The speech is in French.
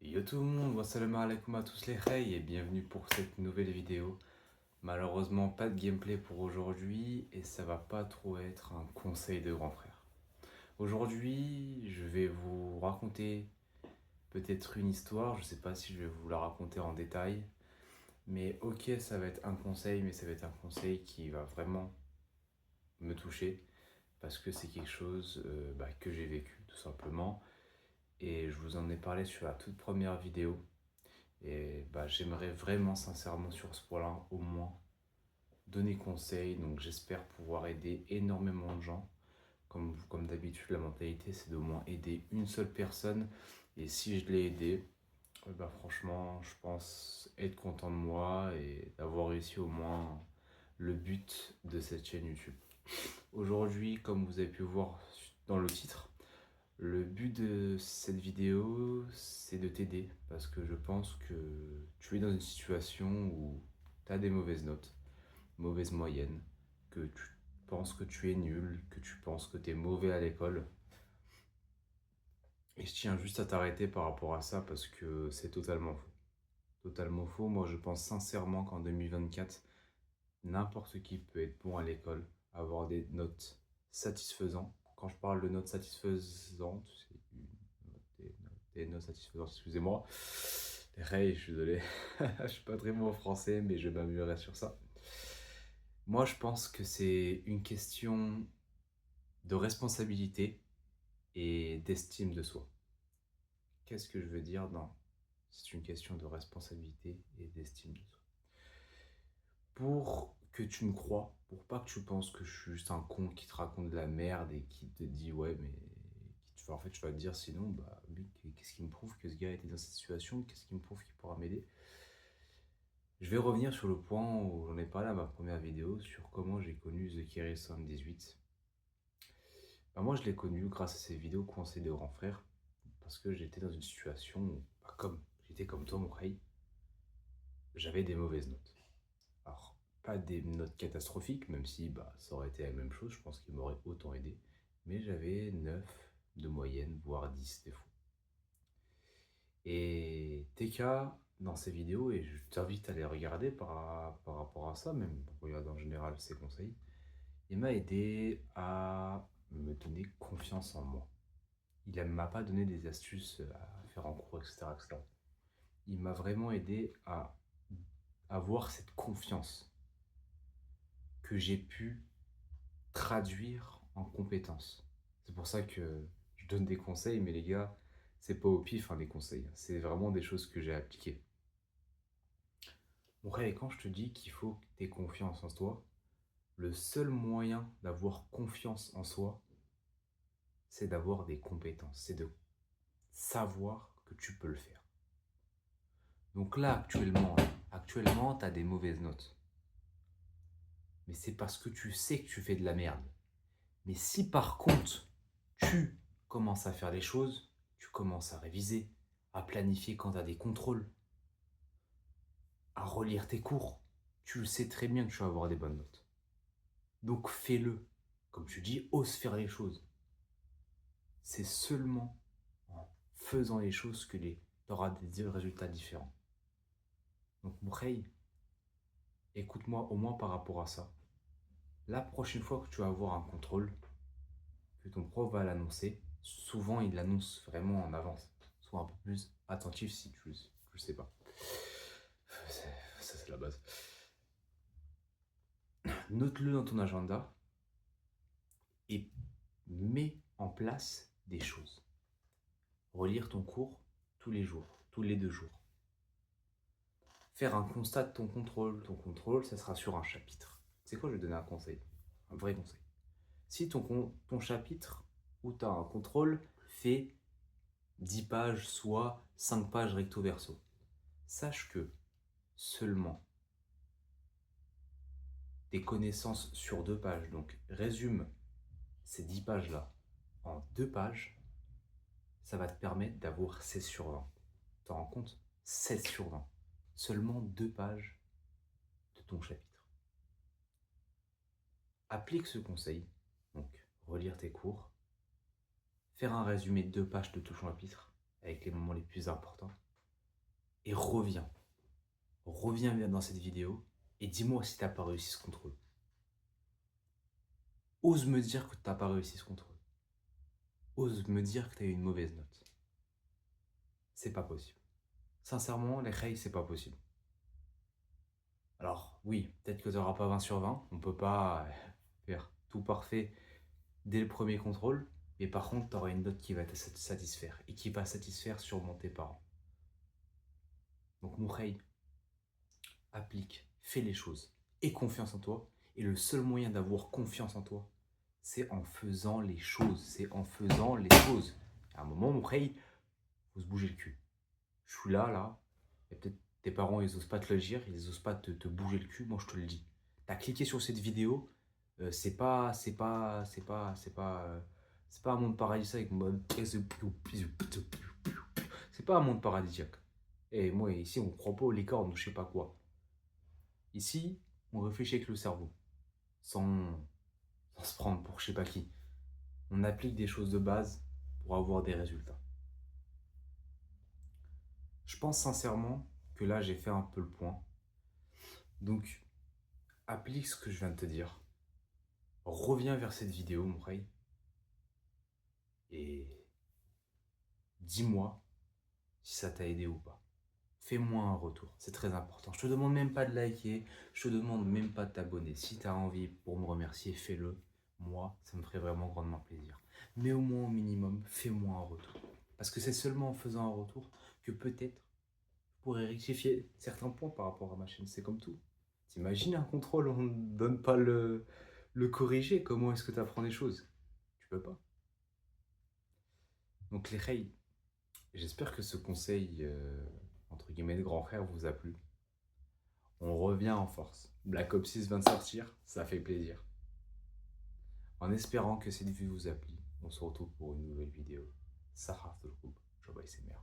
Yo tout le monde, salam alaikum à tous les reys et bienvenue pour cette nouvelle vidéo. Malheureusement pas de gameplay pour aujourd'hui et ça va pas trop être un conseil de grand frère. Aujourd'hui je vais vous raconter peut-être une histoire, je sais pas si je vais vous la raconter en détail. Mais ok, ça va être un conseil, mais ça va être un conseil qui va vraiment me toucher parce que c'est quelque chose que j'ai vécu tout simplement. Et je vous en ai parlé sur la toute première vidéo. Et j'aimerais vraiment sincèrement sur ce point-là au moins donner conseil. Donc j'espère pouvoir aider énormément de gens. Comme d'habitude, la mentalité c'est d'au moins aider une seule personne. Et si je l'ai aidé, franchement, je pense être content de moi et d'avoir réussi au moins le but de cette chaîne YouTube. Aujourd'hui, comme vous avez pu voir dans le titre, le but de cette vidéo, c'est de t'aider parce que je pense que tu es dans une situation où tu as des mauvaises notes, mauvaises moyennes, que tu penses que tu es nul, que tu penses que tu es mauvais à l'école. Et je tiens juste à t'arrêter par rapport à ça parce que c'est totalement faux. Totalement faux. Moi, je pense sincèrement qu'en 2024, n'importe qui peut être bon à l'école, avoir des notes satisfaisantes. Quand je parle de notes satisfaisantes, c'est des notes satisfaisantes, excusez-moi. Ray, je suis désolé, je suis pas très bon en français, mais je m'améliorerai sur ça. Moi, je pense que c'est une question de responsabilité et d'estime de soi. Qu'est-ce que je veux dire? Non, c'est une question de responsabilité et d'estime de soi. Pour que tu me crois, pour pas que tu penses que je suis juste un con qui te raconte de la merde et qui te dit ouais mais en fait tu vas te dire sinon lui qu'est-ce qui me prouve que ce gars était dans cette situation, qu'est-ce qui me prouve qu'il pourra m'aider. Je vais revenir sur le point où j'en ai parlé à ma première vidéo sur comment j'ai connu The Kerry 78. Moi je l'ai connu grâce à ces vidéos conseils de grand frère parce que j'étais dans une situation où, comme j'étais comme toi mon rey, j'avais des mauvaises notes. Alors, pas des notes catastrophiques, même si ça aurait été la même chose, je pense qu'il m'aurait autant aidé. Mais j'avais 9 de moyenne, voire 10 des fois. Et TK, dans ses vidéos, et je t'invite à les regarder par rapport à ça, même regarder en général ses conseils, il m'a aidé à me donner confiance en moi. Il ne m'a pas donné des astuces à faire en cours, etc., etc. Il m'a vraiment aidé à avoir cette confiance que j'ai pu traduire en compétences. C'est pour ça que je donne des conseils, mais les gars, c'est pas au pif des conseils. C'est vraiment des choses que j'ai appliquées. Bon, et quand je te dis qu'il faut que tu aies confiance en toi, le seul moyen d'avoir confiance en soi, c'est d'avoir des compétences. C'est de savoir que tu peux le faire. Donc là, actuellement, tu as des mauvaises notes. Mais c'est parce que tu sais que tu fais de la merde. Mais si par contre, tu commences à faire les choses, tu commences à réviser, à planifier quand tu as des contrôles, à relire tes cours, tu le sais très bien que tu vas avoir des bonnes notes. Donc fais-le. Comme tu dis, ose faire les choses. C'est seulement en faisant les choses que tu auras des résultats différents. Donc Mourey, écoute-moi au moins par rapport à ça. La prochaine fois que tu vas avoir un contrôle, que ton prof va l'annoncer, souvent il l'annonce vraiment en avance. Sois un peu plus attentif si tu le sais pas. Ça c'est la base. Note-le dans ton agenda et mets en place des choses. Relire ton cours tous les jours, tous les 2 jours. Faire un constat de ton contrôle. Ton contrôle, ça sera sur un chapitre. C'est quoi, je vais te donner un conseil, un vrai conseil. Si ton chapitre où tu as un contrôle fait 10 pages, soit 5 pages recto verso, sache que seulement tes connaissances sur 2 pages, donc résume ces 10 pages-là en 2 pages, ça va te permettre d'avoir 16 sur 20. Tu te rends compte? 16 sur 20. Seulement 2 pages de ton chapitre. Applique ce conseil, donc relire tes cours, faire un résumé de 2 pages de ton chapitre avec les moments les plus importants et reviens. Reviens dans cette vidéo et dis-moi si tu n'as pas réussi ce contrôle. Ose me dire que tu n'as pas réussi ce contrôle. Ose me dire que tu as eu une mauvaise note. C'est pas possible. Sincèrement, les Khay, c'est pas possible. Alors, oui, peut-être que tu n'auras pas 20 sur 20. On peut pas faire tout parfait dès le premier contrôle. Mais par contre, tu auras une note qui va te satisfaire et qui va satisfaire sûrement tes parents. Donc, mon Khay, applique, fais les choses, aie confiance en toi. Et le seul moyen d'avoir confiance en toi, c'est en faisant les choses. C'est en faisant les choses. À un moment, mon Khay, faut se bouger le cul. Je suis là, et peut-être tes parents, ils osent pas te le dire, ils osent pas te bouger le cul, moi je te le dis. T'as cliqué sur cette vidéo, c'est pas un monde paradisiaque. C'est pas un monde paradisiaque. Et moi, ici, on croit pas aux licornes ou je sais pas quoi. Ici, on réfléchit avec le cerveau, sans se prendre pour je sais pas qui. On applique des choses de base pour avoir des résultats. Je pense sincèrement que là, j'ai fait un peu le point. Donc, applique ce que je viens de te dire. Reviens vers cette vidéo, mon frère, et dis-moi si ça t'a aidé ou pas. Fais-moi un retour, c'est très important. Je te demande même pas de liker, je te demande même pas de t'abonner. Si tu as envie pour me remercier, fais-le. Moi, ça me ferait vraiment grandement plaisir. Mais au moins, au minimum, fais-moi un retour. Parce que c'est seulement en faisant un retour que peut-être je pourrais rectifier certains points par rapport à ma chaîne. C'est comme tout. T'imagines un contrôle, on ne donne pas le corriger. Comment est-ce que tu apprends des choses? Tu peux pas. Donc les Khay, j'espère que ce conseil, entre guillemets, de grand frère vous a plu. On revient en force. Black Ops 6 vient de sortir, ça fait plaisir. En espérant que cette vidéo vous a plu, on se retrouve pour une nouvelle vidéo. Sarah Abdelkoub, je vais essayer.